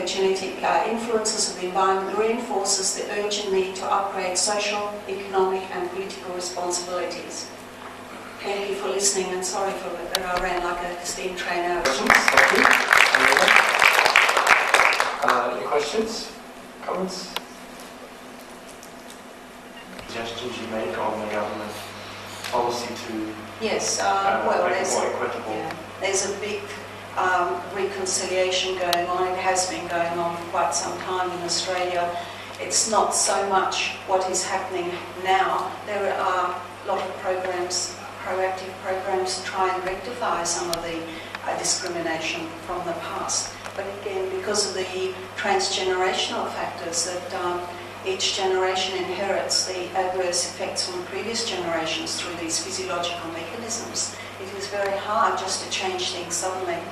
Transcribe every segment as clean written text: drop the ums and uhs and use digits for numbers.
anthropogenetic influences of the environment reinforces the urgent need to upgrade social, economic and political responsibilities. Thank you for listening, and sorry for that I ran like a steam train out. Thank you. Any questions? Comments? Suggestions you make on the government policy to yes, well, make it more equitable? Yeah, there's a big reconciliation going on. It has been going on for quite some time in Australia. It's not so much what is happening now. There are a lot of programs, proactive programs to try and rectify some of the discrimination from the past. But again, because of the transgenerational factors that each generation inherits the adverse effects from previous generations through these physiological mechanisms, it is very hard just to change things suddenly.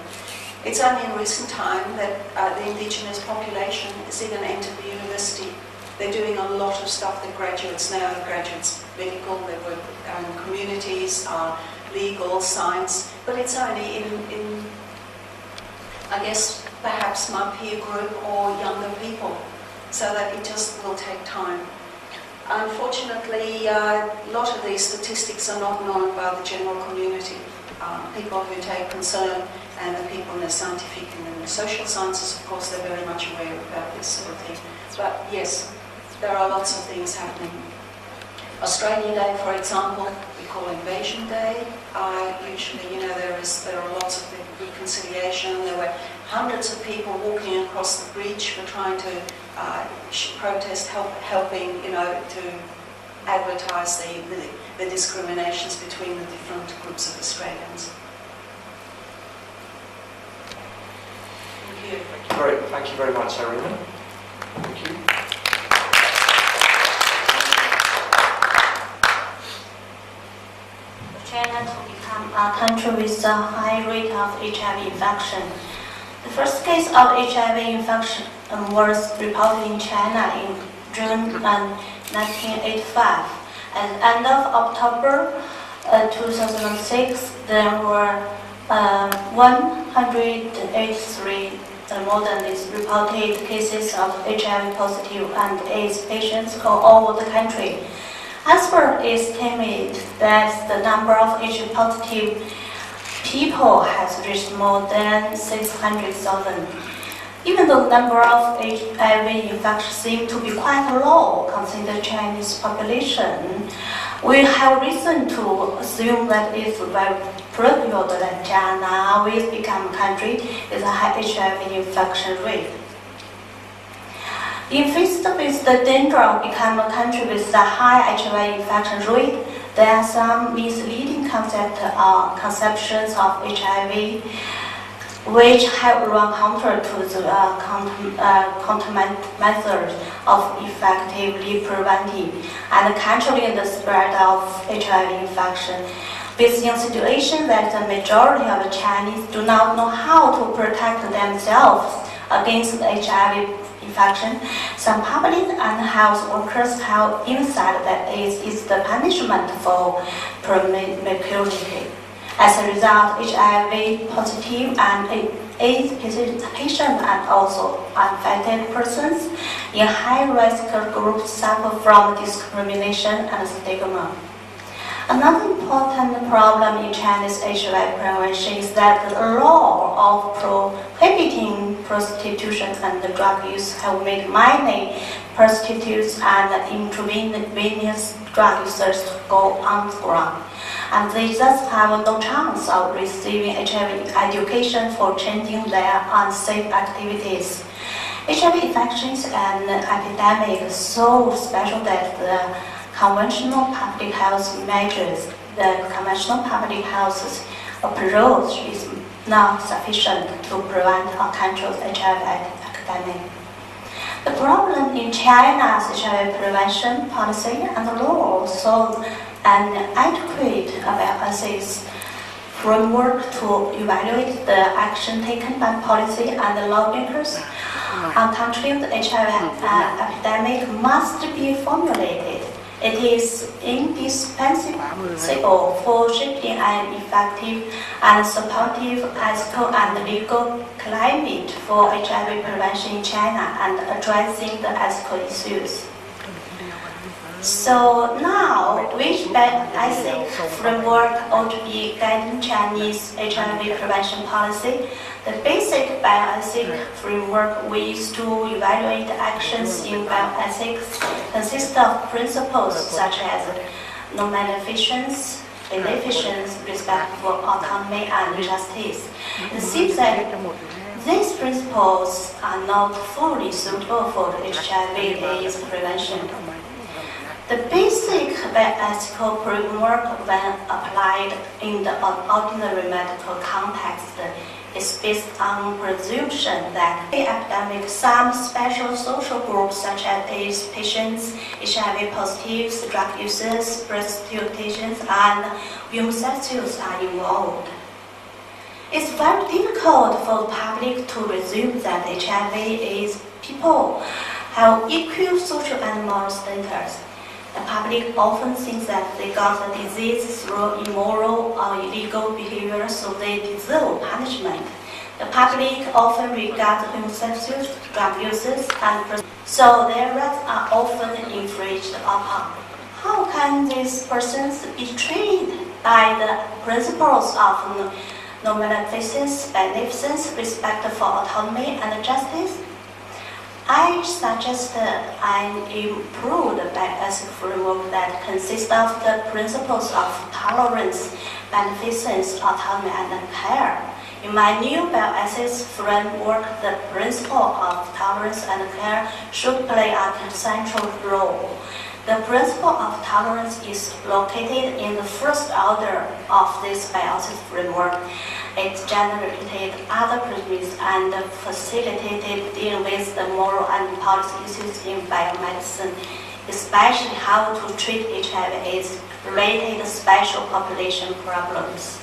It's only in recent time that the Indigenous population has even entered the university. They're doing a lot of stuff. The graduates now, the graduates medical, they work with communities, legal, science, but it's only in I guess, perhaps my peer group or younger people, so that it just will take time. Unfortunately, a lot of these statistics are not known by the general community. People who take concern, and the people in the scientific and in the social sciences, of course, they're very much aware about this sort of thing. But yes, there are lots of things happening. Australia Day, for example, we call Invasion Day. Usually, there are lots of reconciliation. There were hundreds of people walking across the bridge for trying to protest, helping, to advertise the discriminations between the different groups of Australians. Thank you. Thank you very much, Irina. Thank you. China to become a country with a high rate of HIV infection. The first case of HIV infection was reported in China in June 1985. At the end of October 2006, there were 183 more than this reported cases of HIV positive and AIDS patients all over the country. Experts estimate that the number of HIV positive people has reached more than 600,000. Even though the number of HIV infections seem to be quite low considering the Chinese population, we have reason to assume that it's very probable that China will become a country with a high HIV infection rate. In faced with the danger of becoming a country with a high HIV infection rate, there are some misleading conceptions of HIV which have run counter to the containment methods of effectively preventing and controlling the spread of HIV infection. Facing a situation that the majority of Chinese do not know how to protect themselves against HIV infection, some public and health workers have insight that AIDS is the punishment for promiscuity. As a result, HIV positive and AIDS patients and also uninfected persons in high-risk groups suffer from discrimination and stigma. Another important problem in Chinese HIV prevention is that the law of prohibiting prostitution and drug use have made many prostitutes and intravenous drug users go underground, and they thus have no chance of receiving HIV education for changing their unsafe activities. HIV infection is an epidemic so special that the conventional public health measures, the conventional public health approach is not sufficient to prevent or control the HIV epidemic. The problem in China's HIV prevention policy and law so an adequate analysis framework to evaluate the action taken by policy and the lawmakers on controlling the HIV epidemic must be formulated. It is indispensable for shaping an effective and supportive ethical and legal climate for HIV prevention in China and addressing the ethical issues. So now, which basic framework ought to be guiding Chinese HIV prevention policy? The basic bioethics framework we use to evaluate actions in bioethics consists of principles such as non-maleficence, beneficence, respect for autonomy, and justice. It seems that these principles are not fully suitable for HIV/AIDS prevention. The basic bioethical framework, when applied in the ordinary medical context, is based on presumption that the epidemic, some special social groups such as AIDS patients, HIV positives, drug users, prostitutes, and homosexuals are involved. It's very difficult for the public to presume that HIV/AIDS people have equal social and moral status. The public often thinks that they got the disease through immoral or illegal behavior, so they deserve punishment. The public often regards homosexuals, drug users, and so their rights are often infringed upon. How can these persons be trained by the principles of non-maleficence, beneficence, respect for autonomy, and justice? I suggest an improved bioethics framework that consists of the principles of tolerance, beneficence, autonomy, and care. In my new bioethics framework, the principle of tolerance and care should play a central role. The principle of tolerance is located in the first order of this bioethics framework. It generated other premises and facilitated dealing with the moral and policy issues in biomedicine, especially how to treat HIV/AIDS related special population problems.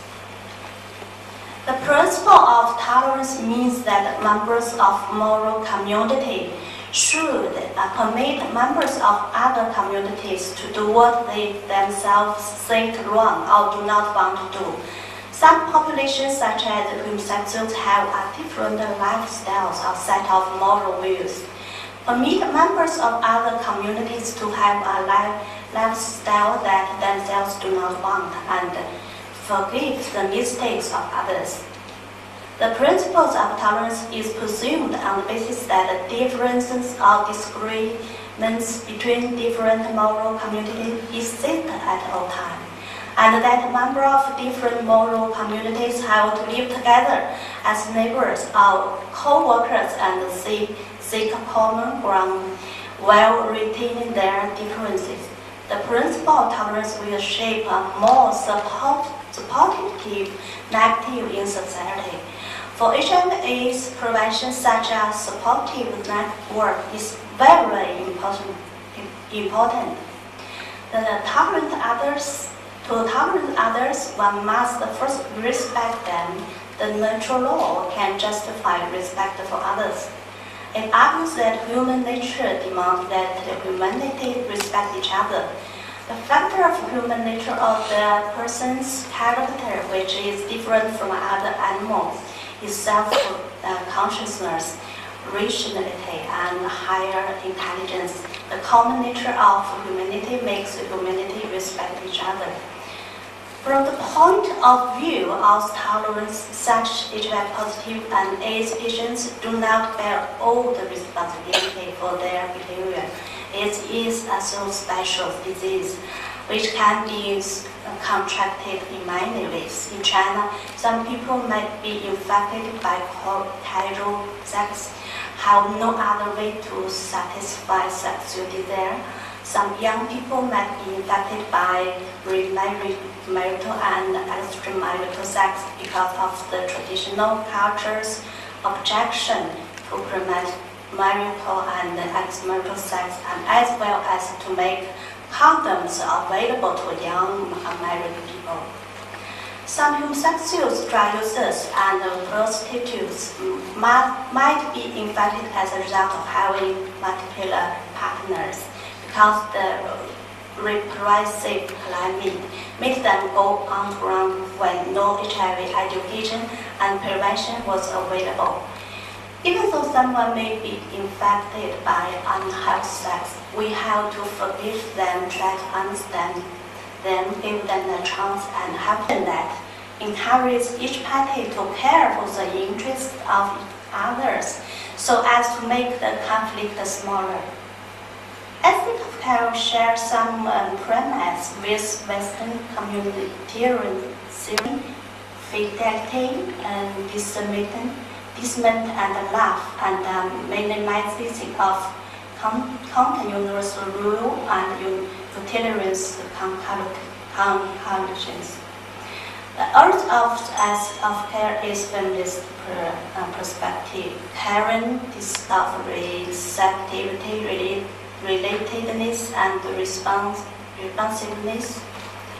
The principle of tolerance means that members of moral community should permit members of other communities to do what they themselves think wrong or do not want to do. Some populations, such as homosexuals, have a different lifestyles or set of moral views. Permit members of other communities to have a lifestyle that themselves do not want and forgive the mistakes of others. The principles of tolerance is presumed on the basis that differences or disagreements between different moral communities exist at all times, and that members of different moral communities have to live together as neighbors or co-workers and seek common ground while retaining their differences. The principle of tolerance will shape a more supportive narrative in society. For HIV/AIDS prevention, such a supportive network is very important. To tolerate others, one must first respect them. The natural law can justify respect for others. It argues that human nature demands that humanity respect each other. The factor of human nature of the person's character, which is different from other animals, is self-consciousness, rationality, and higher intelligence. The common nature of humanity makes humanity respect each other. From the point of view of tolerance, such HIV-positive and AIDS patients do not bear all the responsibility for their behavior. It is a so special disease which can be contracted in many ways. In China, some people might be infected by casual sex, have no other way to satisfy sexual desire. Some young people might be infected by premarital and extramarital sex because of the traditional culture's objection to premarital and extramarital sex, and as well as to make condoms available to young married people. Some homosexuals, drug users, and prostitutes might be infected as a result of having multiple partners, because repressive climate made them go underground when no HIV education and prevention was available. Even though someone may be infected by unhealthy sex, we have to forgive them, try to understand them, give them a chance, and help them that encourage each party to care for the interests of others so as to make the conflict smaller. Ethics of care share some premise with Western communitarianism, fidelity, and discernment and love, and minimizing of universal rule and utilitarian conclusions. The earth of care is feminist perspective, caring, discovery, receptivity, relatedness, and responsiveness.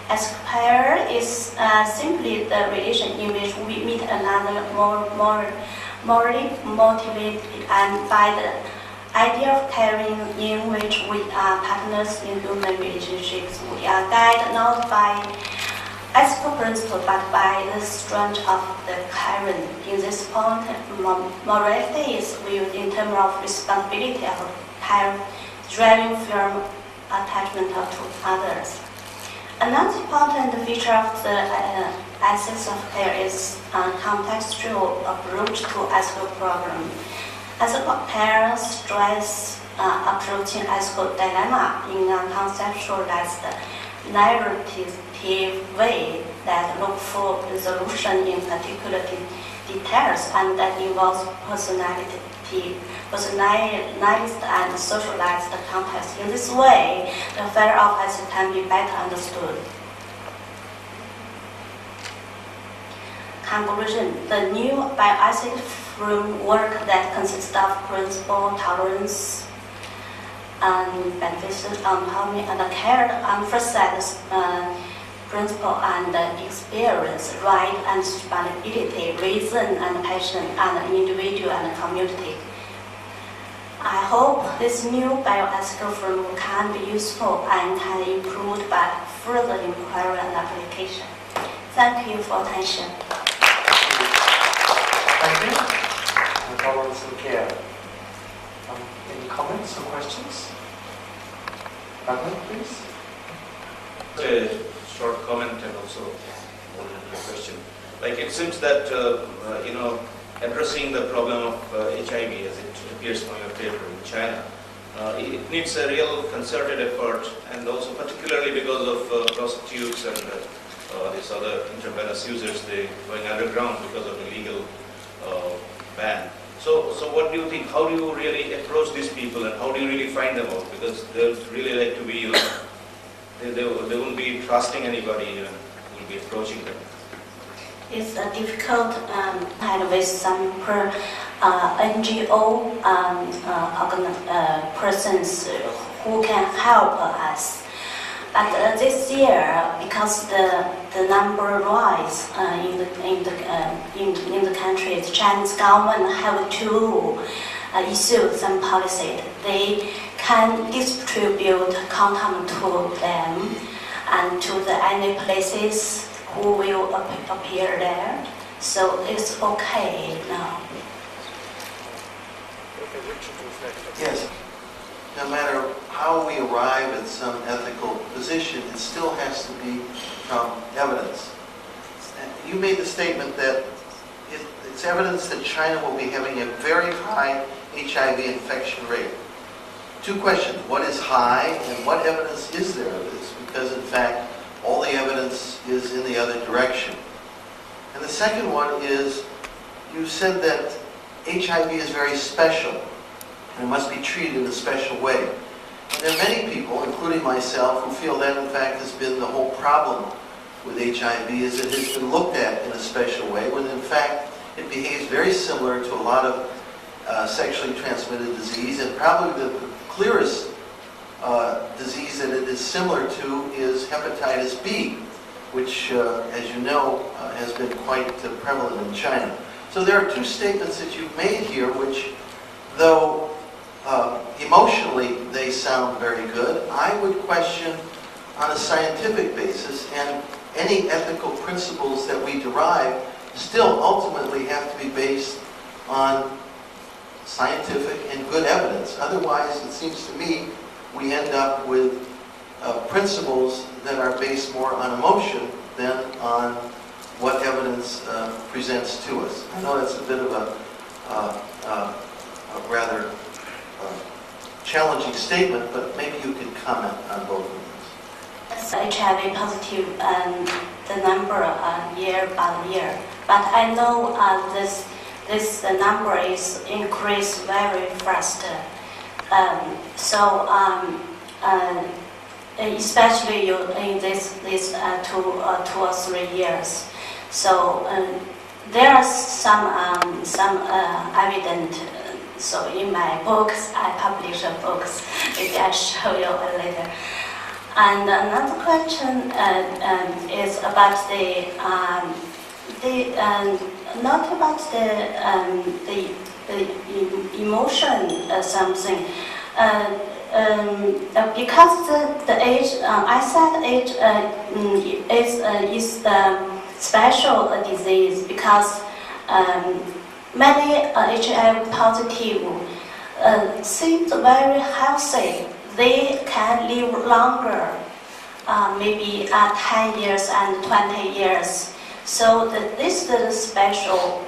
As care is simply the relation in which we meet another morally motivated, and by the idea of caring in which we are partners in human relationships, we are guided not by ethical principle but by the strength of the caring. In this point, morality is viewed in terms of responsibility of care, driving firm attachment to others. Another important feature of the ethics of care is a contextual approach to ethical problem. Ethical care stress approaching ethical dilemma in a conceptualized narrative way that look for resolution in particular details and that involves personalized and socialized context. In this way, the affair of ethics can be better understood. Conclusion: the new bioethics framework that consists of principle, tolerance, and beneficial harmony and care emphasizes principle and experience, right and responsibility, reason and passion, and individual and community. I hope this new bioethical framework can be useful and can be improved by further inquiry and application. Thank you for attention. Thank you. Tolerance and care. Any comments or questions? Batman, please. A short comment and also a question. Like it seems that addressing the problem of HIV as it appears from your paper in China, it needs a real concerted effort, and also particularly because of prostitutes and these other intravenous users, they going underground because of the legal ban. So what do you think? How do you really approach these people, and how do you really find them out? Because they would really like to be, they won't be trusting anybody and will be approaching them. It's difficult and with some NGO persons who can help us. But this year, because the number rise in the country, the Chinese government have to issue some policy. They can distribute condom to them and to any places who will appear there. So it's okay now. Yes. No matter how we arrive at some ethical position, it still has to be from evidence. You made the statement that it's evidence that China will be having a very high HIV infection rate. Two questions. What is high, and what evidence is there of this? Because in fact, all the evidence is in the other direction. And the second one is, you said that HIV is very special and it must be treated in a special way. And there are many people, including myself, who feel that in fact has been the whole problem with HIV, is it has been looked at in a special way, when in fact it behaves very similar to a lot of sexually transmitted disease, and probably the clearest disease that it is similar to is hepatitis B, which, as you know, has been quite prevalent in China. So there are two statements that you've made here which, though emotionally they sound very good, I would question on a scientific basis, and any ethical principles that we derive still ultimately have to be based on scientific and good evidence. Otherwise, it seems to me, we end up with principles that are based more on emotion than on what evidence presents to us. I know that's a bit of a rather challenging statement, but maybe you could comment on both of these. HIV positive and the number year by year, but I know this number is increased very fast. Especially in this 2 or 3 years. So there are some evidence. So in my books, I publish books. Maybe I'll show you later. And another question is about not about the emotion something. Because the age, I said age is special disease because many HIV positive seem very healthy. They can live longer, maybe 10 years and 20 years. So this is a special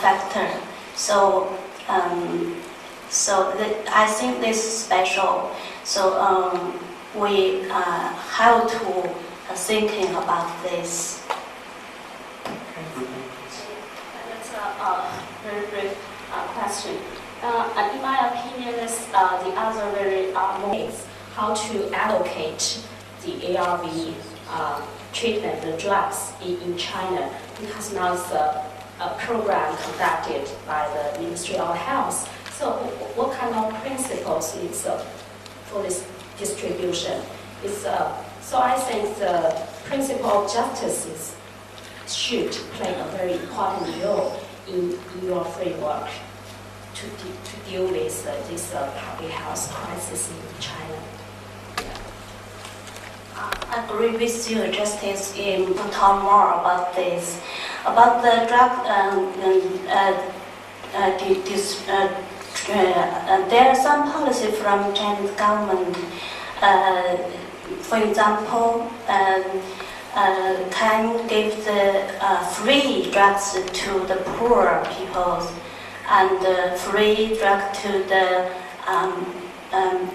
factor. So I think this is special. So we have to thinking about this. That's a very great question. In my opinion, the other very ways how to allocate the ARV treatment, the drugs in China, because now it's a program conducted by the Ministry of Health. So what kind of principles is for this distribution? So I think the principle of justice should play a very important role in your framework to deal with this public health crisis in China. I agree with you. Justice will talk more about this, about the drug. There are some policy from Chinese government. For example, can give the free drugs to the poor people, and free drug to the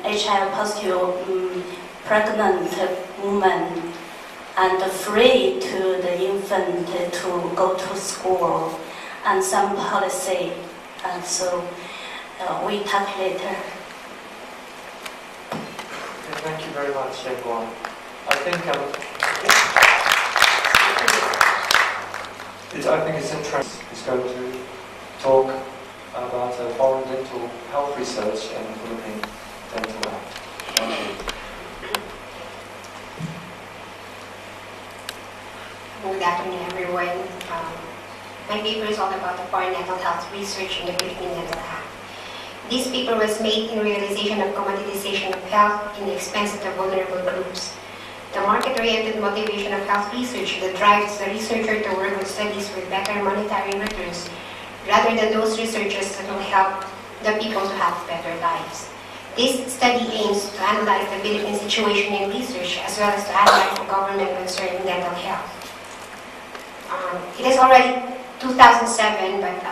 HIV positive pregnant woman, and free to the infant to go to school, and some policy. And so we talk later. Okay, thank you very much, everyone. I think it's interesting. He's going to talk about foreign dental health research and Philippine dental health. Thank you. Good afternoon, everyone. My paper is all about the foreign dental health research in the Philippine dental health. This paper was made in realization of commoditization of health in the expense of the vulnerable groups. The market-oriented motivation of health research that drives the researcher to work on studies with better monetary returns, rather than those researchers that will help the people to have better lives. This study aims to analyze the Philippine situation in research as well as to analyze the government concerning dental health. It is already 2007, but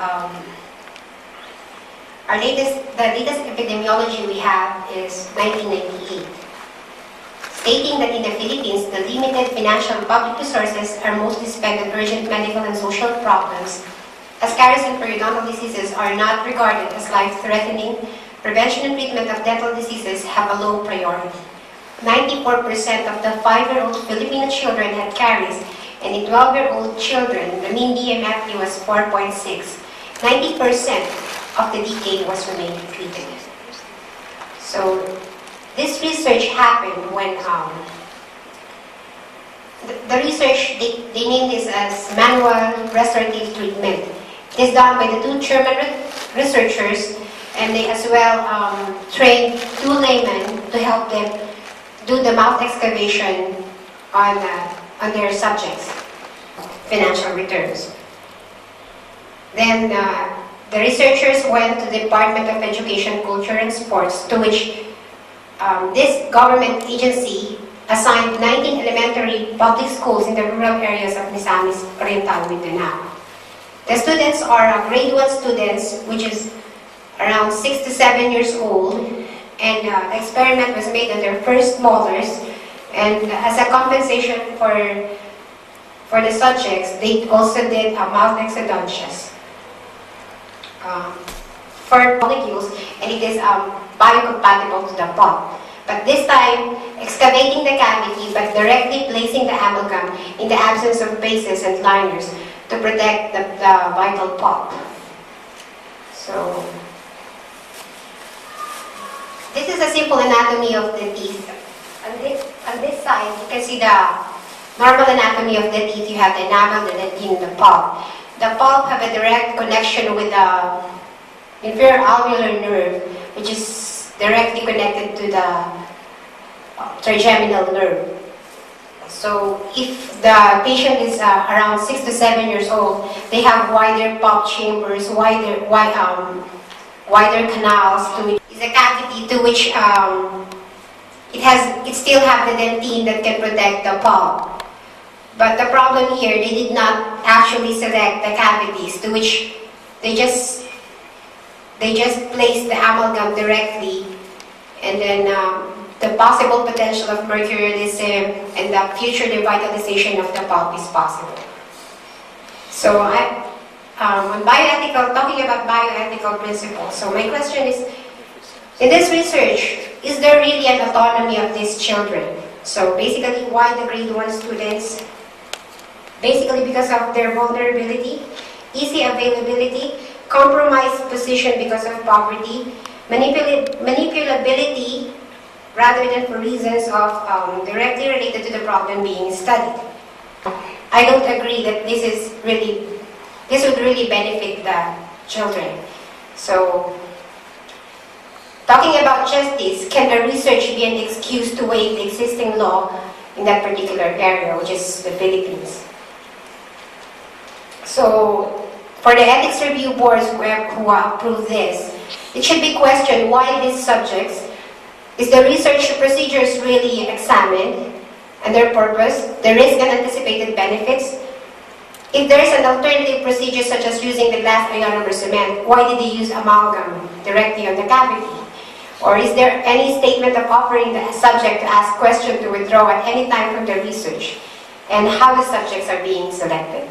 the latest epidemiology we have is 1998, stating that in the Philippines, the limited financial public resources are mostly spent on urgent medical and social problems, as caries and periodontal diseases are not regarded as life-threatening. Prevention and treatment of dental diseases have a low priority. 94% of the 5-year-old Filipino children had caries, and in 12-year-old children, the mean DMFT was 4.6. 90% of the decay was remained treated. So this research happened when the research, they named this as manual restorative treatment. It is done by the 2 German researchers, and they as well trained 2 laymen to help them do the mouth excavation on their subjects' financial returns. Then the researchers went to the Department of Education, Culture and Sports, to which this government agency assigned 19 elementary public schools in the rural areas of Misamis Oriental, Mindanao. The students are grade 1 students, which is around 6 to 7 years old, and the experiment was made on their first molars, and as a compensation for the subjects, they also did mouth exodontias for molecules, and it is biocompatible to the pulp. But this time, excavating the cavity but directly placing the amalgam in the absence of bases and liners to protect the vital pulp. So, this is a simple anatomy of the teeth. On this side, you can see the normal anatomy of the teeth. You have the enamel, the dentine, and the pulp. The pulp have a direct connection with the inferior alveolar nerve, which is directly connected to the trigeminal nerve. So if the patient is around 6 to 7 years old, they have wider pulp chambers, wider canals. It's a cavity to which it still have the dentine that can protect the pulp. But the problem here, they did not actually select the cavities to which they just placed the amalgam directly, and then the possible potential of mercurialism and the future revitalization of the pulp is possible. So talking about bioethical principles, so my question is, in this research, is there really an autonomy of these children? So basically, why the grade 1 students? Basically because of their vulnerability, easy availability, compromised position because of poverty, manipulability, rather than for reasons of directly related to the problem being studied. I don't agree that this would really benefit the children. So, talking about justice, can the research be an excuse to waive the existing law in that particular area, which is the Philippines? So, for the ethics review boards who approve this, it should be questioned why these subjects, is the research procedures really examined and their purpose, the risk and anticipated benefits? If there is an alternative procedure such as using the glass ionomer cement, why did they use amalgam directly on the cavity? Or is there any statement of offering the subject to ask questions to withdraw at any time from the research? And how the subjects are being selected?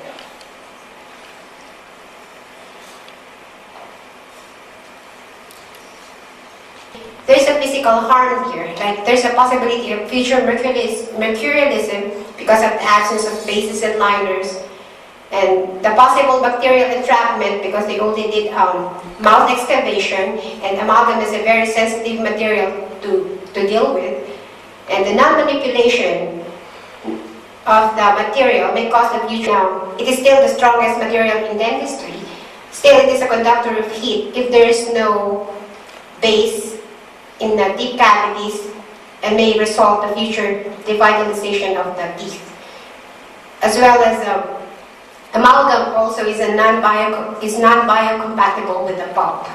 There's a physical harm here, like there's a possibility of future mercurialism because of the absence of bases and liners, and the possible bacterial entrapment because they only did mouth excavation, and amalgam is a very sensitive material to deal with, and the non-manipulation of the material may cause the future. It is still the strongest material in dentistry. Still, it is a conductor of heat if there is no base in the deep cavities, and may result in future devitalization of the teeth. As well as amalgam also is non-biocompatible with the pulp.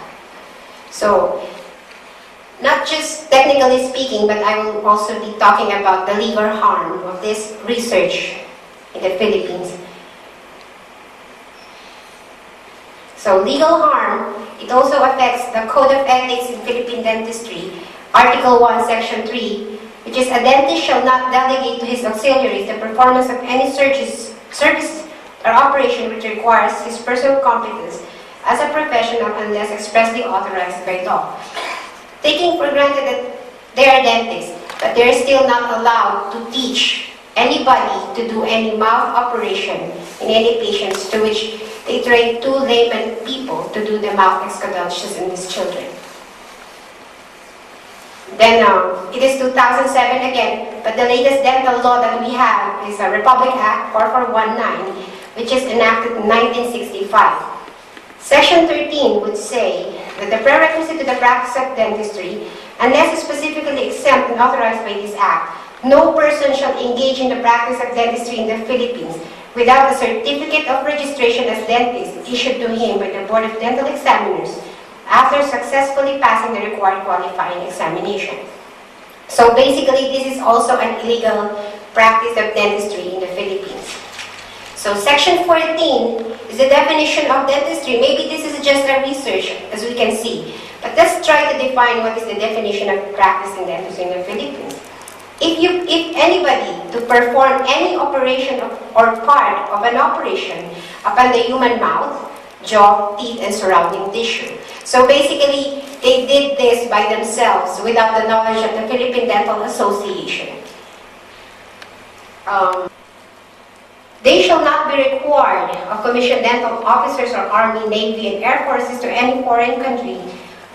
So, not just technically speaking, but I will also be talking about the legal harm of this research in the Philippines. So legal harm, it also affects the Code of Ethics in Philippine Dentistry, Article 1, Section 3, which is a dentist shall not delegate to his auxiliaries the performance of any service or operation which requires his personal competence as a professional unless expressly authorized by law. Taking for granted that they are dentists, but they are still not allowed to teach anybody to do any mouth operation in any patients to which they train 2 layman people to do the mouth excodontias in these children. Then it is 2007 again, but the latest dental law that we have is a Republic Act 4419, which is enacted in 1965. Section 13 would say that the prerequisite to the practice of dentistry, unless specifically exempt and authorized by this Act, No person shall engage in the practice of dentistry in the Philippines without a certificate of registration as dentist issued to him by the Board of Dental Examiners after successfully passing the required qualifying examination. So basically, this is also an illegal practice of dentistry in the Philippines. So Section 14 is the definition of dentistry. Maybe this is just a research, as we can see. But let's try to define what is the definition of practicing dentistry in the Philippines. If anybody to perform any operation or part of an operation upon the human mouth, jaw, teeth, and surrounding tissue. So basically, they did this by themselves without the knowledge of the Philippine Dental Association. They shall not be required of commissioned dental officers or Army, Navy, and Air Forces to any foreign country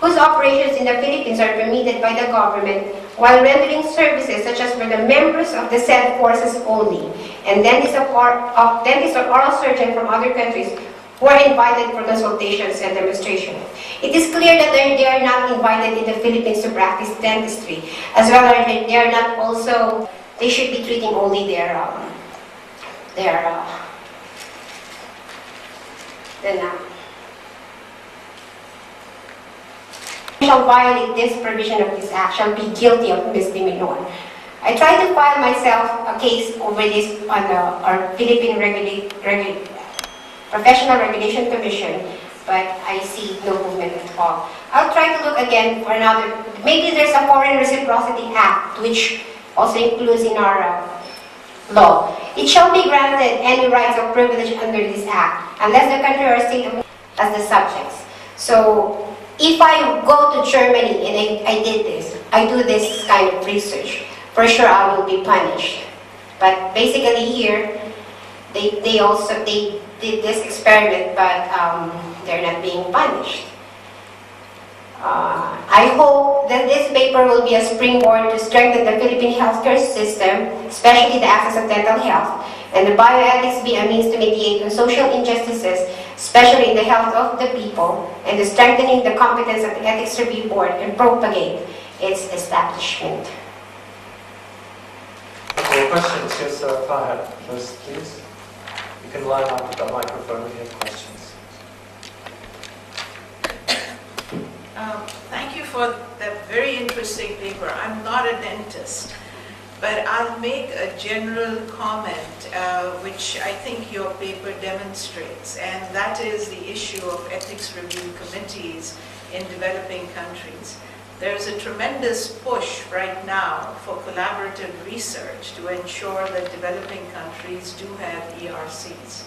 whose operations in the Philippines are permitted by the government while rendering services such as for the members of the said forces only, and dentists or oral surgeons from other countries who are invited for consultations and demonstration. It is clear that they are not invited in the Philippines to practice dentistry, as well as they are not also, they should be treating only their shall violate this provision of this act shall be guilty of misdemeanor. I tried to file myself a case over this on our Philippine Professional Regulation Commission, but I see no movement at all. I'll try to look again for another, maybe there's a Foreign Reciprocity Act, which also includes in our law. It shall be granted any rights or privilege under this act, unless the country or state as the subjects. So, if I go to Germany and I did this, I do this kind of research, for sure I will be punished. But basically here, they did this experiment, but they're not being punished. I hope that this paper will be a springboard to strengthen the Philippine healthcare system, especially the access of dental health, and the bioethics be a means to mediate on social injustices, especially in the health of the people, and the strengthening the competence of the Ethics Review Board and propagate its establishment. For questions, yes, Fahad, first, please. You can line up with the microphone if you have questions. Thank you for that very interesting paper. I'm not a dentist, but I'll make a general comment, which I think your paper demonstrates, and that is the issue of ethics review committees in developing countries. There's a tremendous push right now for collaborative research to ensure that developing countries do have ERCs.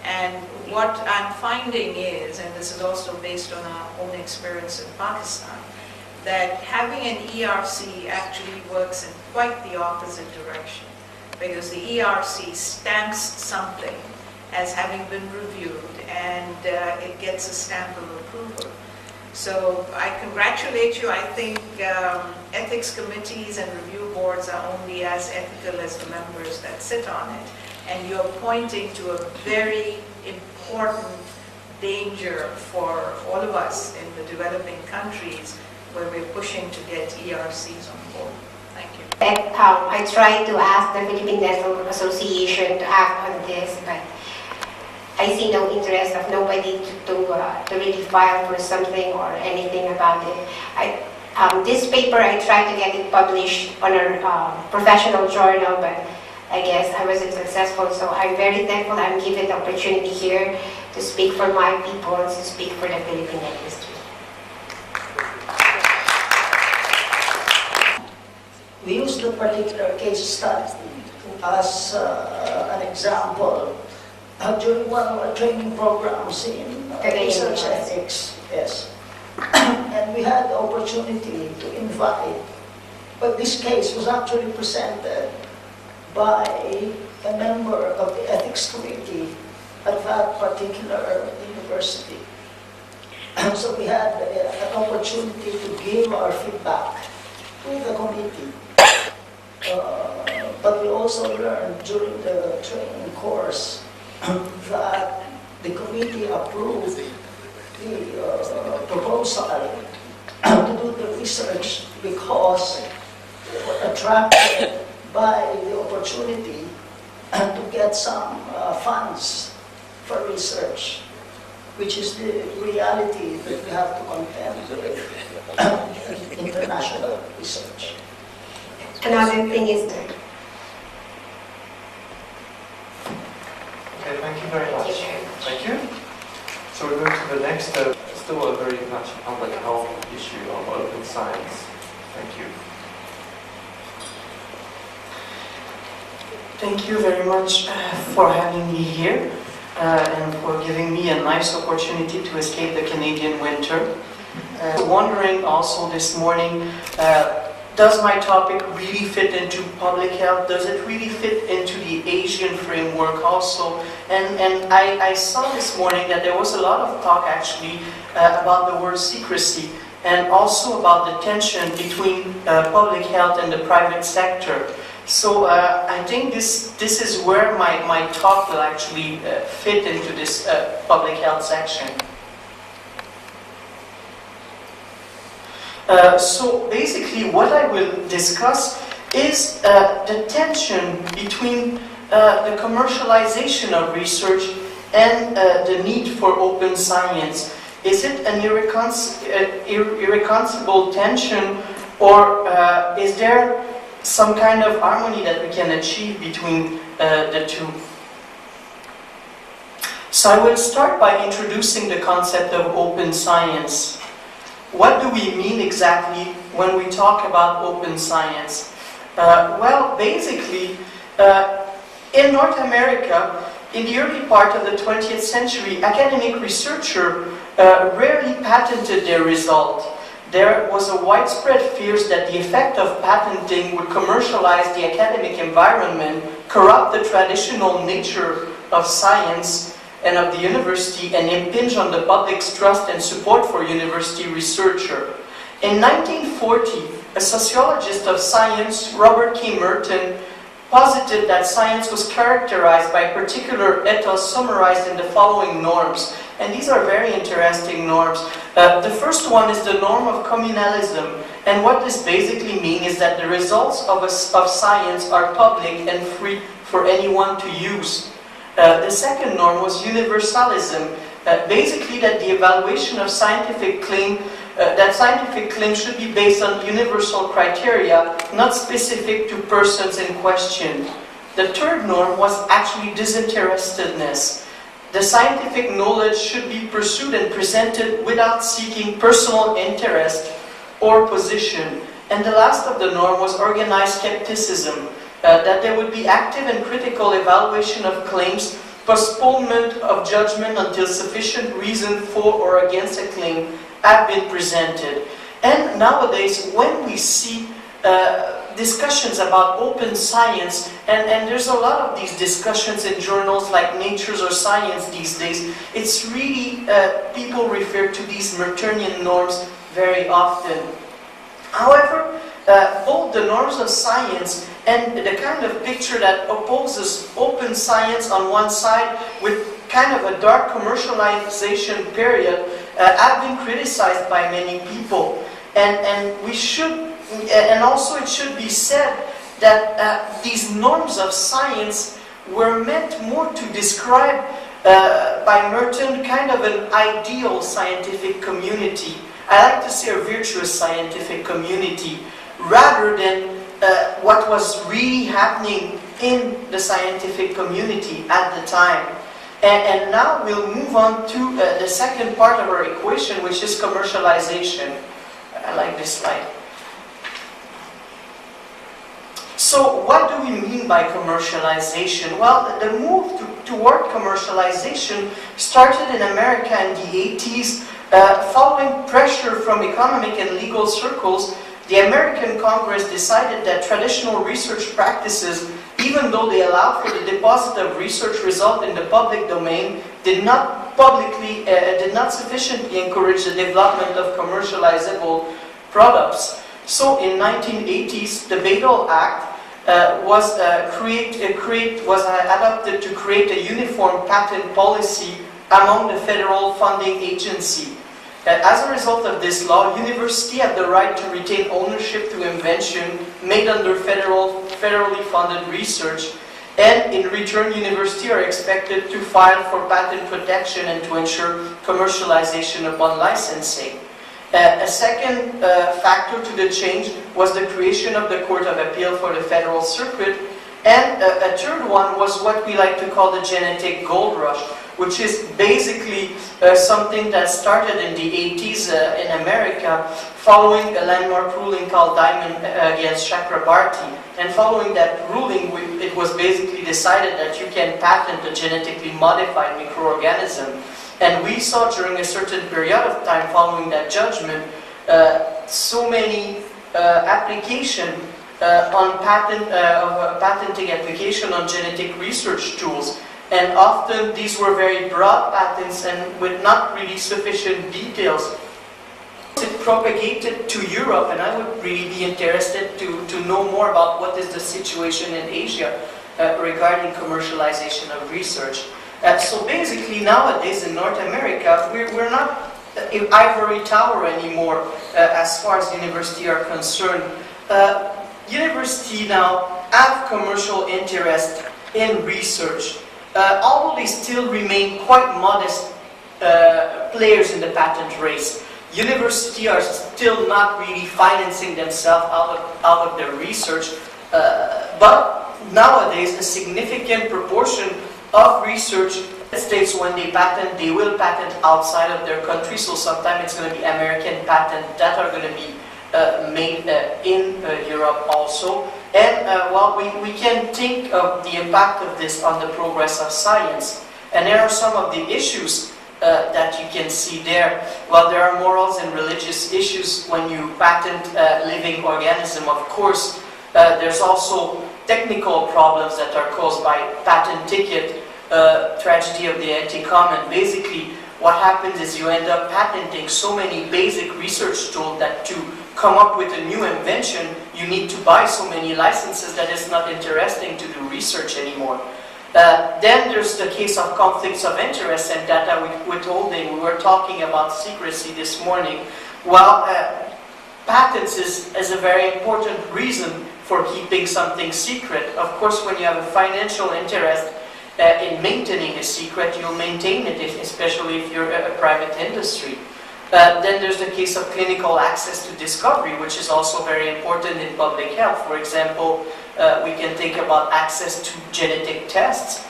And what I'm finding is, and this is also based on our own experience in Pakistan, that having an ERC actually works in quite the opposite direction, because the ERC stamps something as having been reviewed, and it gets a stamp of approval. So I congratulate you. I think ethics committees and review boards are only as ethical as the members that sit on it. And you're pointing to a very important danger for all of us in the developing countries where we're pushing to get ERCs on board. Thank you. I tried to ask the Philippine Dental Association to act on this, but I see no interest of nobody to really file for something or anything about it. This paper, I tried to get it published on a professional journal, but I guess I wasn't successful, so I'm very thankful I'm given the opportunity here to speak for my people and to speak for the Philippine dentistry. We use the particular case study as an example during one of our training programs in research ethics. Yes. And we had the opportunity to invite, but this case was actually presented by a member of the ethics committee at that particular university. So we had an opportunity to give our feedback to the committee. But we also learned during the training course that the committee approved the proposal to do the research because they were attracted by the opportunity to get some funds for research, which is the reality that we have to contend with international research. Another thing is Okay, thank you very much. Thank you very much. Thank you. So we move to the next, still a very much public health issue of open science. Thank you. Thank you very much for having me here and for giving me a nice opportunity to escape the Canadian winter. Wondering also this morning, does my topic really fit into public health? Does it really fit into the Asian framework also? And I saw this morning that there was a lot of talk actually about the word secrecy and also about the tension between public health and the private sector. So I think this is where my talk will actually fit into this public health section. So basically what I will discuss is the tension between the commercialization of research and the need for open science. Is it an irreconcilable tension, or is there some kind of harmony that we can achieve between the two? So I will start by introducing the concept of open science. What do we mean exactly when we talk about open science? Well, basically, in North America, in the early part of the 20th century, academic researchers rarely patented their result. There was a widespread fear that the effect of patenting would commercialize the academic environment, corrupt the traditional nature of science and of the university, and impinge on the public's trust and support for university researcher. In 1940, a sociologist of science, Robert K. Merton, posited that science was characterized by particular ethos summarized in the following norms. And these are very interesting norms. The first one is the norm of communalism. And what this basically means is that the results of science are public and free for anyone to use. The second norm was universalism. Basically that the evaluation of scientific claim should be based on universal criteria, not specific to persons in question. The third norm was actually disinterestedness. The scientific knowledge should be pursued and presented without seeking personal interest or position. And the last of the norm was organized skepticism, that there would be active and critical evaluation of claims, postponement of judgment until sufficient reason for or against a claim have been presented. And nowadays, when we see discussions about open science, and there's a lot of these discussions in journals like Nature's or Science these days, it's really, people refer to these Mertonian norms very often. However, both the norms of science and the kind of picture that opposes open science on one side with kind of a dark commercialization period have been criticized by many people. And also it should be said that these norms of science were meant more to describe by Merton kind of an ideal scientific community. I like to say a virtuous scientific community, rather than what was really happening in the scientific community at the time. And now we'll move on to the second part of our equation, which is commercialization. I like this slide. So what do we mean by commercialization? Well, the move toward commercialization started in America in the 80s, following pressure from economic and legal circles. The American Congress decided that traditional research practices, even though they allowed for the deposit of research results in the public domain, did not sufficiently encourage the development of commercializable products. So in 1980s, the Bayh-Dole Act was adopted to create a uniform patent policy among the federal funding agency. As a result of this law, universities have the right to retain ownership to invention made under federally funded research, and in return, universities are expected to file for patent protection and to ensure commercialization upon licensing. A second factor to the change was the creation of the Court of Appeal for the Federal Circuit, and a third one was what we like to call the genetic gold rush, which is basically something that started in the 80s in America, following a landmark ruling called Diamond against Chakrabarty. And following that ruling, it was basically decided that you can patent a genetically modified microorganism. And we saw during a certain period of time following that judgment, so many applications on patenting application on genetic research tools. And often these were very broad patents and with not really sufficient details. It propagated to Europe, and I would really be interested to know more about what is the situation in Asia regarding commercialization of research. So basically nowadays in North America, we're not an ivory tower anymore as far as universities are concerned. Universities now have commercial interest in research. Although they still remain quite modest players in the patent race. Universities are still not really financing themselves out of their research, but nowadays a significant proportion of research states when they patent, they will patent outside of their country, so sometimes it's going to be American patents that are going to be made in Europe also. And well, we can think of the impact of this on the progress of science. And there are some of the issues that you can see there. Well, there are morals and religious issues when you patent a living organism, of course. There's also technical problems that are caused by patent ticket, tragedy of the anti-common. Basically, what happens is you end up patenting so many basic research tools that to come up with a new invention, you need to buy so many licenses that it's not interesting to do research anymore. Then there's the case of conflicts of interest and data withholding. We were talking about secrecy this morning. Well, patents is a very important reason for keeping something secret. Of course, when you have a financial interest in maintaining a secret, you'll maintain it, especially if you're a private industry. Then there's the case of clinical access to discovery, which is also very important in public health. For example, we can think about access to genetic tests,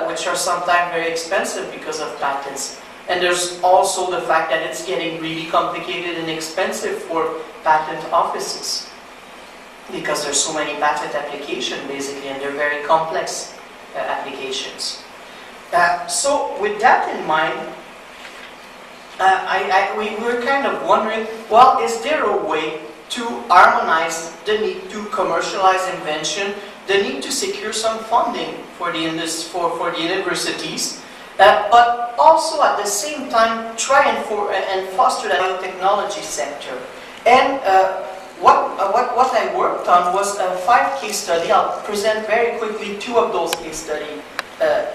which are sometimes very expensive because of patents. And there's also the fact that it's getting really complicated and expensive for patent offices, because there's so many patent applications, basically, and they're very complex applications. So with that in mind, we were kind of wondering, well, is there a way to harmonize the need to commercialize invention, the need to secure some funding for the universities, but also at the same time try and foster the biotechnology sector. And what I worked on was a 5 case study. I'll present very quickly 2 of those case studies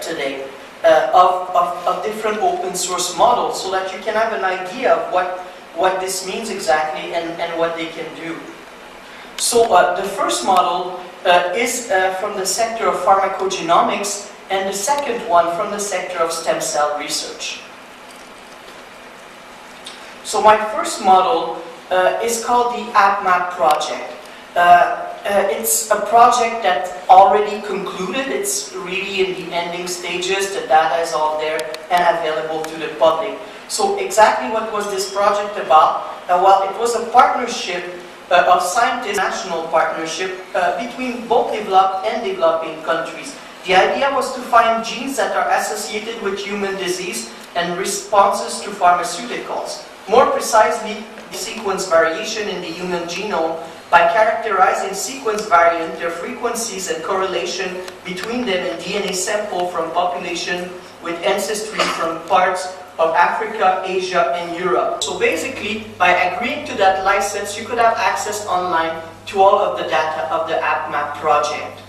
today. Of different open source models, so that you can have an idea of what this means exactly and what they can do. So the first model is from the sector of pharmacogenomics, and the second one from the sector of stem cell research. So my first model is called the AppMap project. It's a project that already concluded. It's really in the ending stages. The data is all there and available to the public. So exactly what was this project about? Well, it was a partnership of scientists, national partnership between both developed and developing countries. The idea was to find genes that are associated with human disease and responses to pharmaceuticals. More precisely, sequence variation in the human genome by characterizing sequence variant, their frequencies and correlation between them in DNA sample from population with ancestry from parts of Africa, Asia, and Europe. So basically, by agreeing to that license, you could have access online to all of the data of the AppMap project.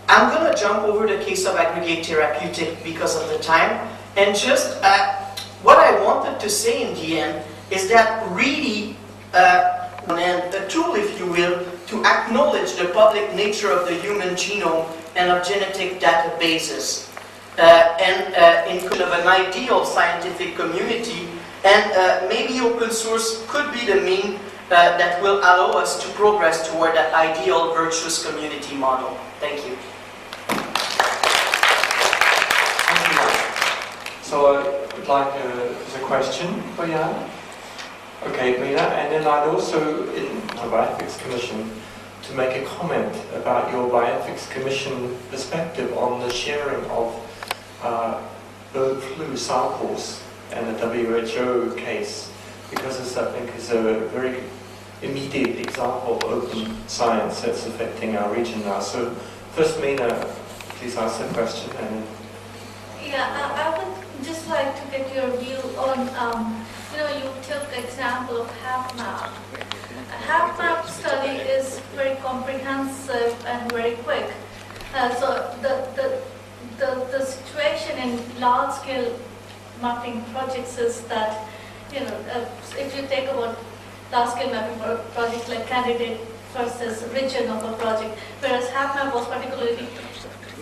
I'm going to jump over the case of aggregate therapeutic because of the time, and just what I wanted to say in the end is that really, and a tool, if you will, to acknowledge the public nature of the human genome and of genetic databases, in kind of an ideal scientific community, and maybe open source could be the mean that will allow us to progress toward that ideal virtuous community model. Thank you. Thank you. So I would like a question for Jan. Okay, Mina, and then I'd also, in the Bioethics Commission, to make a comment about your Bioethics Commission perspective on the sharing of bird flu samples and the WHO case, because this, I think, is a very immediate example of open science that's affecting our region now. So, first, Mina, please ask the question. And yeah, I would just like to get your view on, you took the example of HapMap. A HapMap study is very comprehensive and very quick. So the situation in large-scale mapping projects is that, if you take about large-scale mapping projects like candidate versus region of a project, whereas HapMap was particularly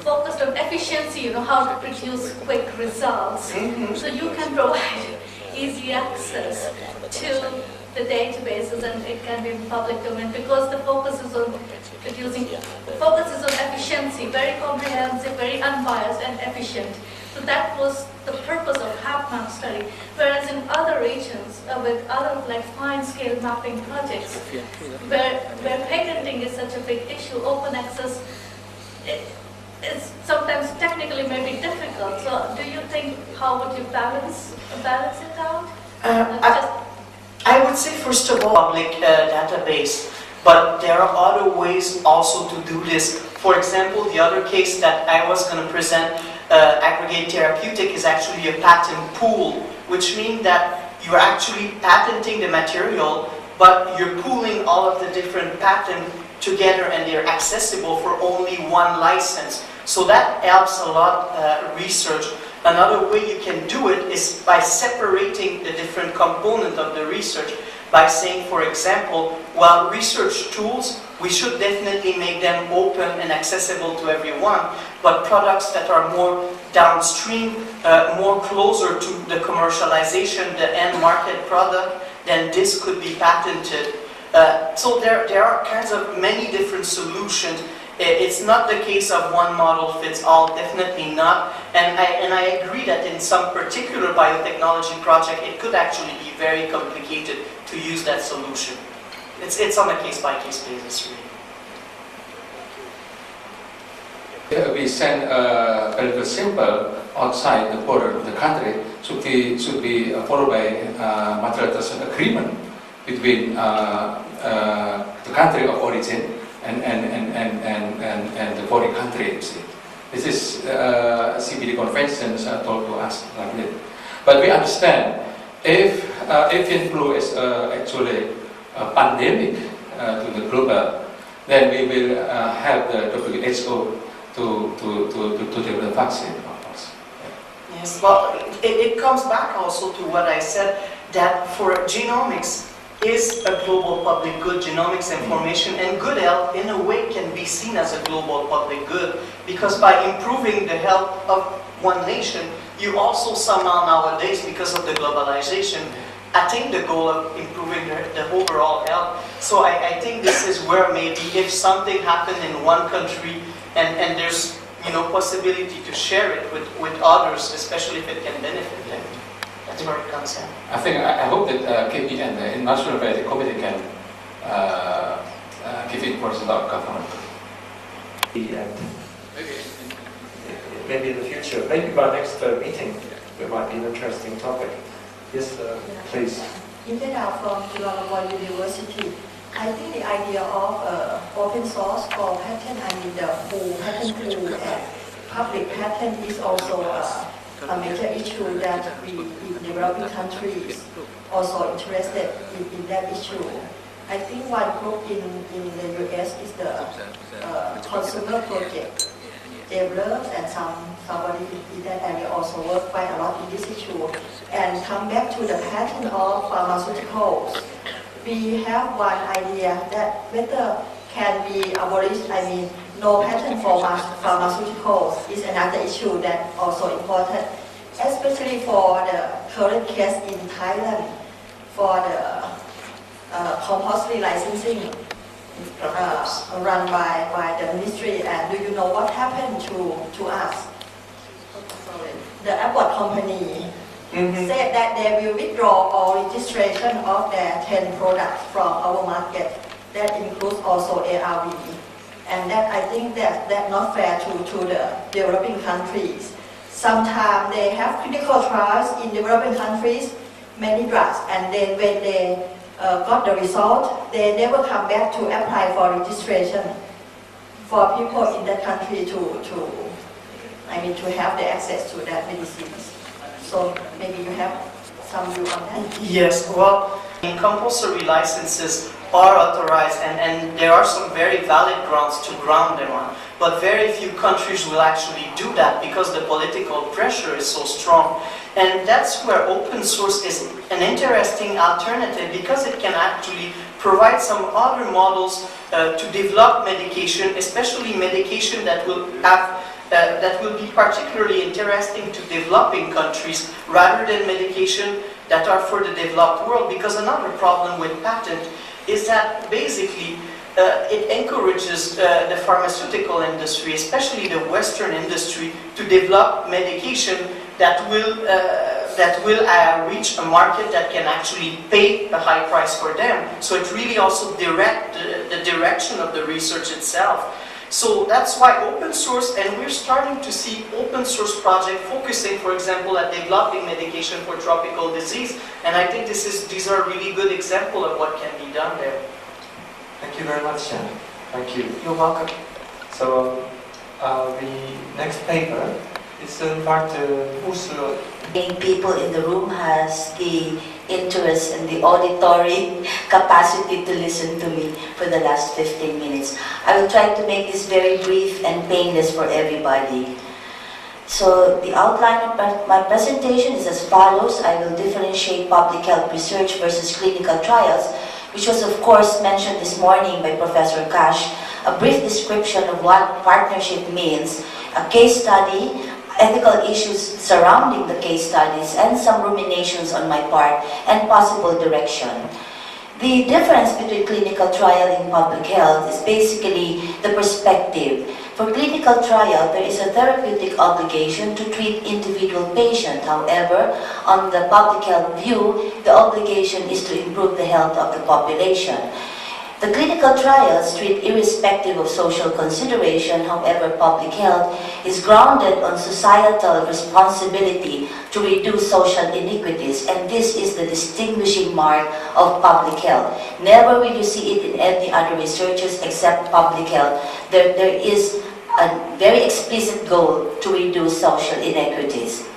focused on efficiency, how to produce quick results. So you can provide easy access to the databases, and it can be in public domain because the focus is on efficiency, very comprehensive, very unbiased and efficient. So that was the purpose of HapMap study. Whereas in other regions, with other fine-scale mapping projects, where patenting is such a big issue, open access is sometimes technically maybe difficult. So do you think, how would you balance it out? I would say, first of all, public database, but there are other ways also to do this. For example, the other case that I was going to present, aggregate therapeutic, is actually a patent pool, which means that you're actually patenting the material, but you're pooling all of the different patents together and they're accessible for only one license. So that helps a lot research. Another way you can do it is by separating the different components of the research, by saying, for example, well, research tools, we should definitely make them open and accessible to everyone, but products that are more downstream, more closer to the commercialization, the end market product, then this could be patented. So there are kinds of many different solutions. It's not the case of one model fits all, definitely not. And I agree that in some particular biotechnology project, it could actually be very complicated to use that solution. It's on a case-by-case basis, really. We send a very sample outside the border of the country should be followed by multilateral agreement between the country of origin and the foreign country. This is CBD conventions told to us like this. But we understand if flu is actually a pandemic to the global, then we will have the WHO to develop vaccine, of course. Yes, well, it comes back also to what I said, that for genomics is a global public good. Genomics information and good health in a way can be seen as a global public good, because by improving the health of one nation, you also somehow nowadays, because of the globalization, attain the goal of improving the overall health. So I think this is where maybe if something happened in one country and there's possibility to share it with others, especially if it can benefit them. That's where it comes in. I hope that KB and the National Bioethics Committee can give input about government. Maybe in the future, maybe by next meeting, there might be an interesting topic. Yes, please. Indira from Chulalongkorn University. I think the idea of open source for patent, the full patent pool and public patent is also a major issue that we in developing countries also interested in that issue. I think one group in the US is the consumer project. developed, and somebody in that area also work quite a lot in this issue. And come back to the patent of pharmaceuticals, we have one idea that whether can be abolished, I mean, no patent for pharmaceuticals is another issue that also important, especially for the current case in Thailand, for the compulsory licensing run by the ministry. And do you know what happened to us? The Abbott company said that they will withdraw all registration of their 10 products from our market. That includes also ARV. And that I think that's not fair to the developing countries. Sometimes they have clinical trials in developing countries, many drugs, and then when they got the result, they never come back to apply for registration for people in that country to have the access to that medicines. So maybe you have some view on that? Yes, well, compulsory licenses are authorized and there are some very valid grounds to ground them on. But very few countries will actually do that because the political pressure is so strong. And that's where open source is an interesting alternative because it can actually provide some other models to develop medication, especially medication that will have that will be particularly interesting to developing countries rather than medication that are for the developed world. Because another problem with patent is that basically it encourages the pharmaceutical industry, especially the Western industry, to develop medication that will reach a market that can actually pay a high price for them. So it really also directs the direction of the research itself. So that's why open source, and we're starting to see open source projects focusing, for example, at developing medication for tropical disease. And I think these are a really good example of what can be done there. Thank you very much, Jan. Thank you. You're welcome. So the next paper is in fact also people in the room has the interest and the auditory capacity to listen to me for the last 15 minutes. I will try to make this very brief and painless for everybody. So the outline of my presentation is as follows. I will differentiate public health research versus clinical trials, which was of course mentioned this morning by Professor Cash, a brief description of what partnership means, a case study, ethical issues surrounding the case studies, and some ruminations on my part, and possible direction. The difference between clinical trial and public health is basically the perspective. For clinical trial, there is a therapeutic obligation to treat individual patient. However, on the public health view, the obligation is to improve the health of the population. The clinical trials treat irrespective of social consideration. However, public health is grounded on societal responsibility to reduce social iniquities, and this is the distinguishing mark of public health. Never will you see it in any other researches except public health. There is a very explicit goal to reduce social inequities.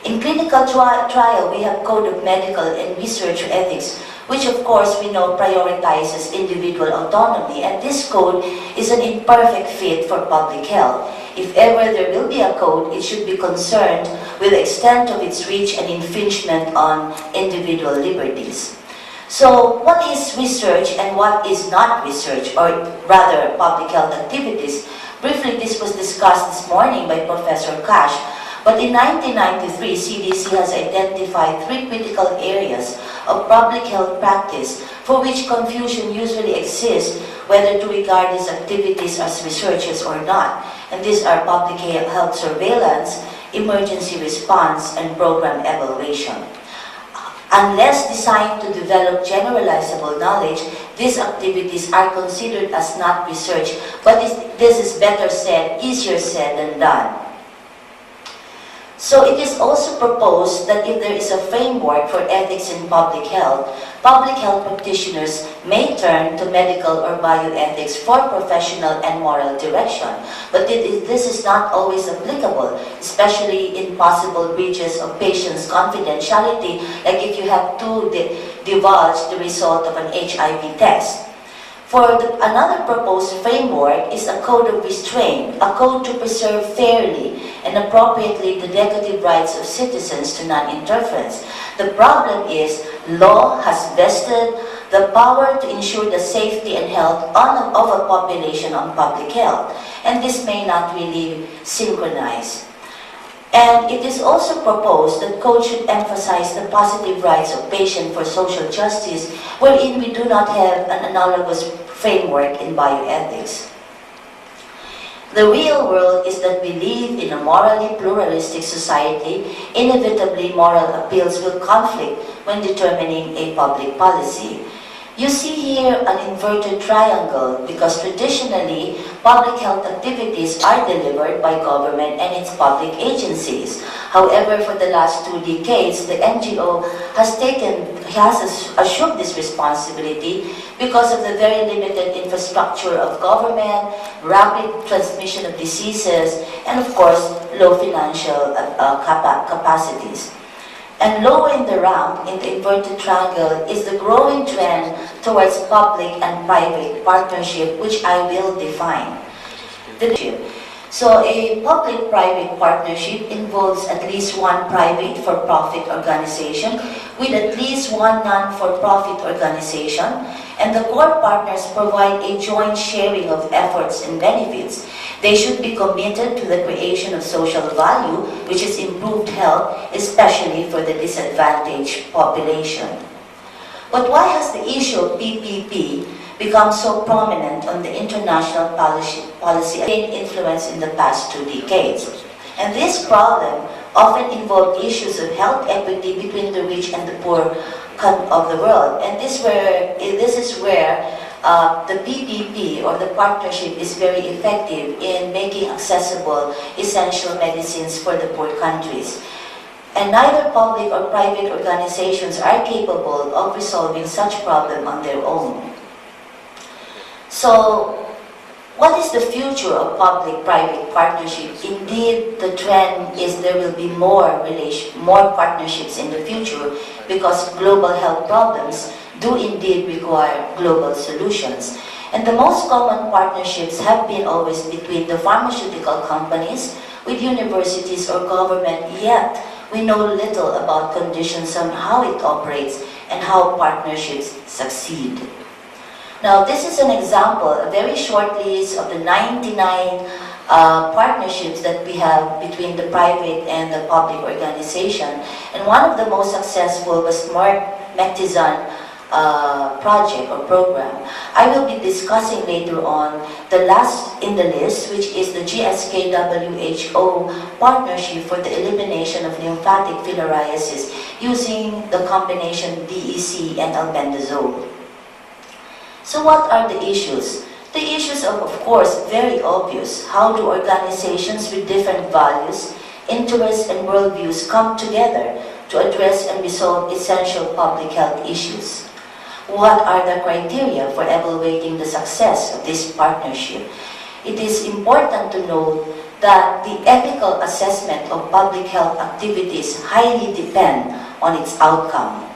In clinical trial, we have Code of Medical and Research Ethics, which of course we know prioritizes individual autonomy, and this code is an imperfect fit for public health. If ever there will be a code, it should be concerned with the extent of its reach and infringement on individual liberties. So what is research and what is not research, or rather public health activities? Briefly, this was discussed this morning by Professor Cash. But in 1993, CDC has identified 3 critical areas of public health practice for which confusion usually exists whether to regard these activities as researches or not. And these are public health surveillance, emergency response, and program evaluation. Unless designed to develop generalizable knowledge, these activities are considered as not research, but this is better said, easier said than done. So it is also proposed that if there is a framework for ethics in public health practitioners may turn to medical or bioethics for professional and moral direction. But this is not always applicable, especially in possible breaches of patients' confidentiality, like if you have to divulge the result of an HIV test. Another proposed framework is a code of restraint, a code to preserve fairly and appropriately the negative rights of citizens to non-interference. The problem is law has vested the power to ensure the safety and health of a population on public health, and this may not really synchronize. And it is also proposed that code should emphasize the positive rights of patients for social justice, wherein we do not have an analogous framework in bioethics. The real world is that we live in a morally pluralistic society. Inevitably, moral appeals will conflict when determining a public policy. You see here an inverted triangle because traditionally, public health activities are delivered by government and its public agencies. However, for the last 2 decades, the NGO has assumed this responsibility because of the very limited infrastructure of government, rapid transmission of diseases, and of course, low financial capacities. And lower in the ramp, in the inverted triangle, is the growing trend towards public and private partnership, which I will define. So a public-private partnership involves at least one private for-profit organization with at least one non-for-profit organization, and the core partners provide a joint sharing of efforts and benefits. They should be committed to the creation of social value, which is improved health, especially for the disadvantaged population. But why has the issue of PPP become so prominent on the international policy and influence in the past 2 decades? And this problem often involved issues of health equity between the rich and the poor of the world. And this is where the PPP or the partnership is very effective in making accessible essential medicines for the poor countries. And neither public or private organizations are capable of resolving such problem on their own. So, what is the future of public-private partnership? Indeed, the trend is there will be more partnerships in the future because global health problems do indeed require global solutions. And the most common partnerships have been always between the pharmaceutical companies with universities or government, yet we know little about conditions on how it operates and how partnerships succeed. Now, this is an example, a very short list of the 99 partnerships that we have between the private and the public organization. And one of the most successful was Mark Mektizan project or program. I will be discussing later on the last in the list, which is the GSK-WHO partnership for the elimination of lymphatic filariasis using the combination DEC and albendazole. So what are the issues? The issues are, of course, very obvious. How do organizations with different values, interests, and worldviews come together to address and resolve essential public health issues? What are the criteria for evaluating the success of this partnership? It is important to note that the ethical assessment of public health activities highly depend on its outcome.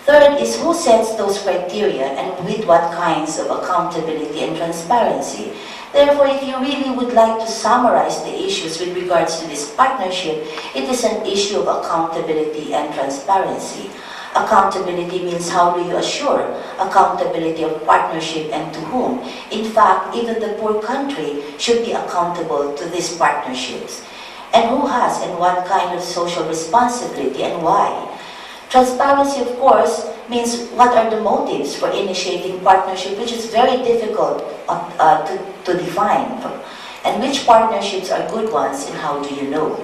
Third is who sets those criteria and with what kinds of accountability and transparency. Therefore, if you really would like to summarize the issues with regards to this partnership, it is an issue of accountability and transparency. Accountability means how do you assure accountability of partnership and to whom? In fact, even the poor country should be accountable to these partnerships. And who has and what kind of social responsibility and why? Transparency, of course, means what are the motives for initiating partnership, which is very difficult to define. And which partnerships are good ones and how do you know?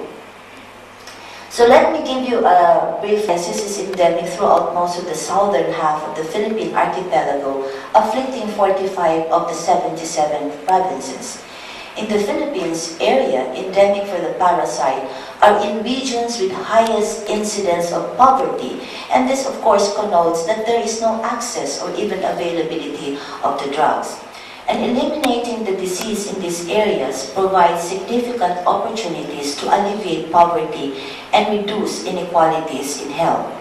So let me give you a brief. This is endemic throughout most of the southern half of the Philippine archipelago, afflicting 45 of the 77 provinces. In the Philippines area, endemic for the parasite are in regions with highest incidence of poverty, and this of course connotes that there is no access or even availability of the drugs. And eliminating the disease in these areas provides significant opportunities to alleviate poverty and reduce inequalities in health.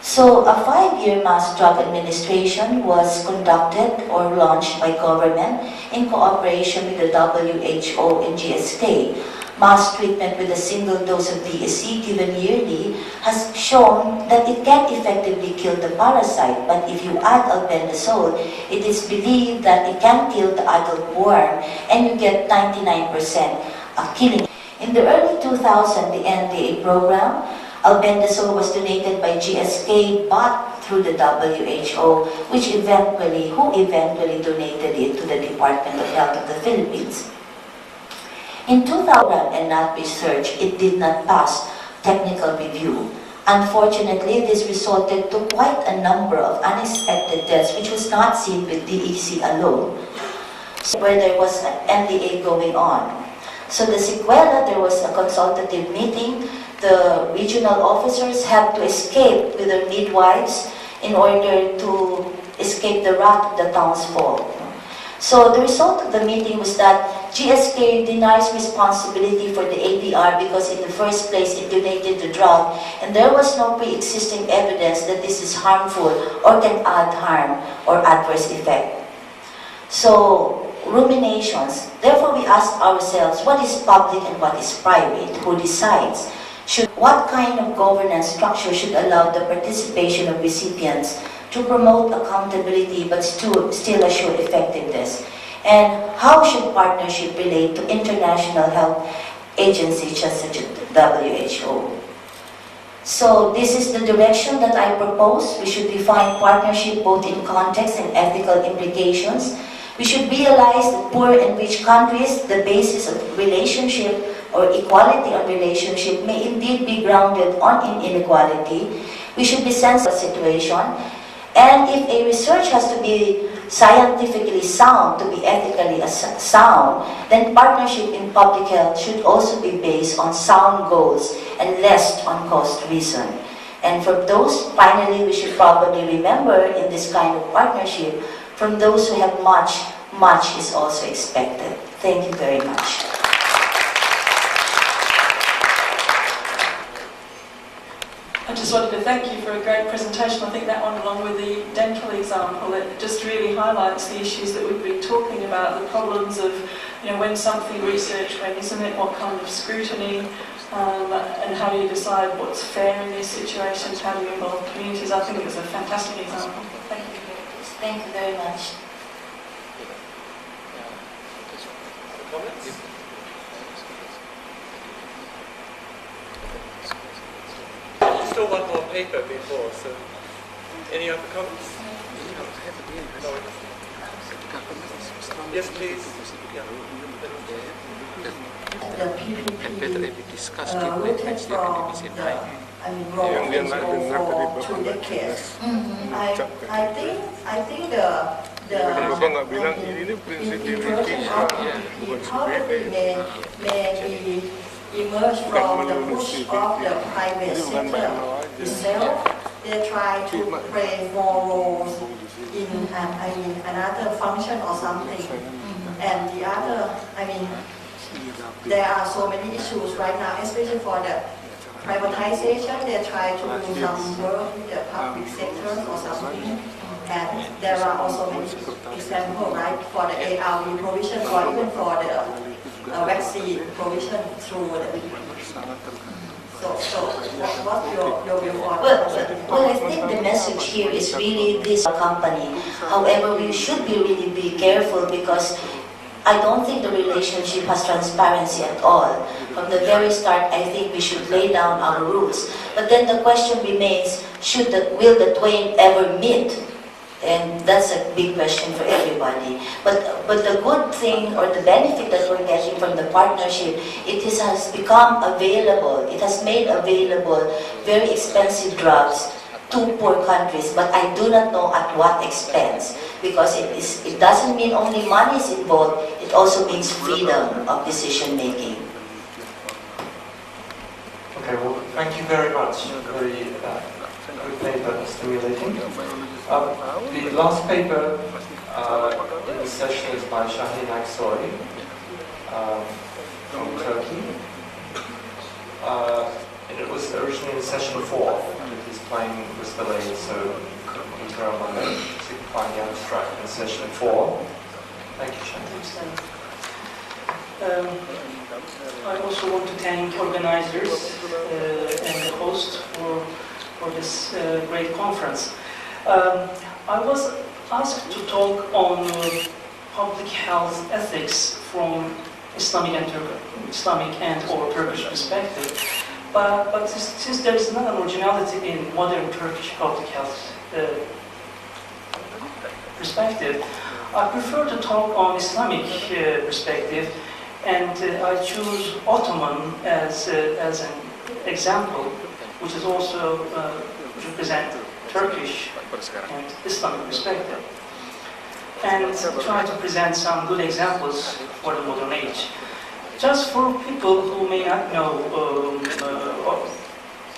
So a 5-year mass drug administration was conducted or launched by government in cooperation with the WHO and GSK. Mass treatment with a single dose of DSC given yearly has shown that it can effectively kill the parasite, but if you add albendazole, it is believed that it can kill the adult worm and you get 99% killing. In the early 2000s, the NDA program, albendazole was donated by GSK but through the WHO, who eventually donated it to the Department of Health of the Philippines. In 2000 and not research, it did not pass technical review. Unfortunately, this resulted to quite a number of unexpected deaths, which was not seen with DEC alone, where there was an NDA going on. So the sequela, there was a consultative meeting. The regional officers had to escape with their midwives in order to escape the wrath of the townsfolk. So the result of the meeting was that GSK denies responsibility for the ADR because in the first place it donated the drug and there was no pre-existing evidence that this is harmful or can add harm or adverse effect. So ruminations. Therefore we ask ourselves, what is public and what is private? Who decides? What kind of governance structure should allow the participation of recipients to promote accountability but still assure effectiveness? And how should partnership relate to international health agencies such as WHO? So this is the direction that I propose. We should define partnership both in context and ethical implications. We should realize that poor and rich countries, the basis of relationship or equality of relationship may indeed be grounded on inequality. We should be sensitive to the situation. And if a research has to be scientifically sound, to be ethically sound, then partnership in public health should also be based on sound goals and less on cost reason. And for those, finally, we should probably remember in this kind of partnership, from those who have much, much is also expected. Thank you very much. I just wanted to thank you for a great presentation. I think that one, along with the dental example, it just really highlights the issues that we've been talking about, the problems of, when something researched, when isn't it, what kind of scrutiny, and how do you decide what's fair in these situations, how do you involve communities. I think it was a fantastic example. Thank you. Thank you very much. Comments? Still one more paper before, so any other comments? No. Yes, please. Yeah. The PPP rooted from the enrollment for 2 decades. I think the version of PPP probably may be emerged from the push of the private sector itself. They try to play more roles in another function or something. And the other, there are so many issues right now, especially for the privatization. They try to do some work with the public sector or something. And there are also many examples, right, for the ARV provision or even for the vaccine provision through the. So what's your view on that? Well, I think the message here is really this company. However, we should really be careful because I don't think the relationship has transparency at all. From the very start, I think we should lay down our rules. But then the question remains, will the twain ever meet? And that's a big question for everybody. But the good thing or the benefit that we're getting from the partnership, it has become available. It has made available very expensive drugs to poor countries. But I do not know at what expense, because it doesn't mean only money is involved. It also means freedom of decision making. Okay, well, thank you very much. Very good paper, stimulating. The last paper in the session is by Shahin Aksoy from Turkey. And it was originally in session 4 with his explain was delayed, so couldn't go on Monday. So you can find the abstract in session 4. Thank you, Shanti. I also want to thank organizers and the host for this great conference. I was asked to talk on public health ethics from Islamic and or Turkish perspective. But since there is not an originality in modern Turkish public health perspective, I prefer to talk on Islamic perspective, and I choose Ottoman as an example, which is also represent Turkish and Islamic perspective, and try to present some good examples for the modern age. Just for people who may not know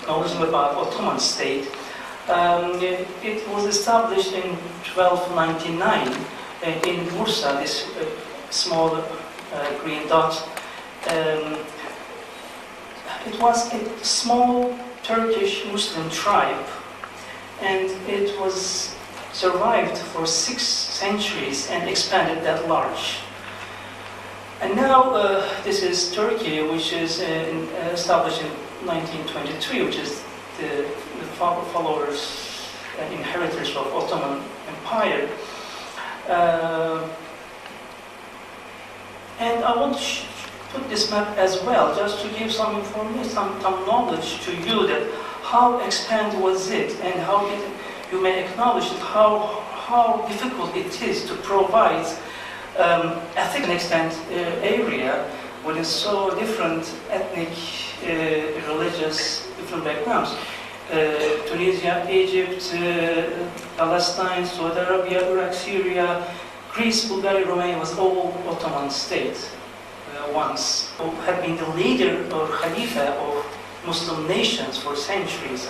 about Ottoman state, it was established in 1299 in Bursa, this small green dot. It was a small Turkish Muslim tribe, and it was survived for 6 centuries and expanded that large. And now this is Turkey, which is established in 1923, which is the followers and inheritors of Ottoman Empire. And I want to put this map as well, just to give some information, some knowledge to you that how expanded was it, and how you may acknowledge that how difficult it is to provide a thick extent area with so different ethnic, religious, different backgrounds. Tunisia, Egypt, Palestine, Saudi Arabia, Iraq, Syria, Greece, Bulgaria, Romania was all Ottoman state once. Had been the leader or Khalifa of Muslim nations for centuries.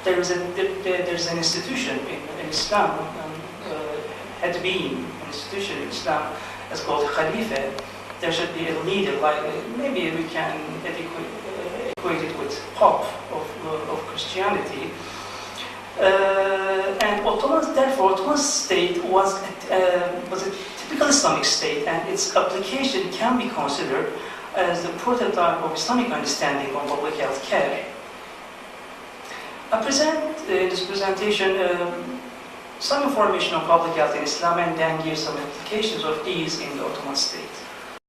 There's an institution in Islam, had been an institution in Islam, that's called Khalifa. There should be a leader, like maybe we can equate it with Pope of Christianity. And Ottoman state was a typical Islamic state, and its application can be considered as the prototype of Islamic understanding of public health care. I present in this presentation some information on public health in Islam, and then give some implications of these in the Ottoman state.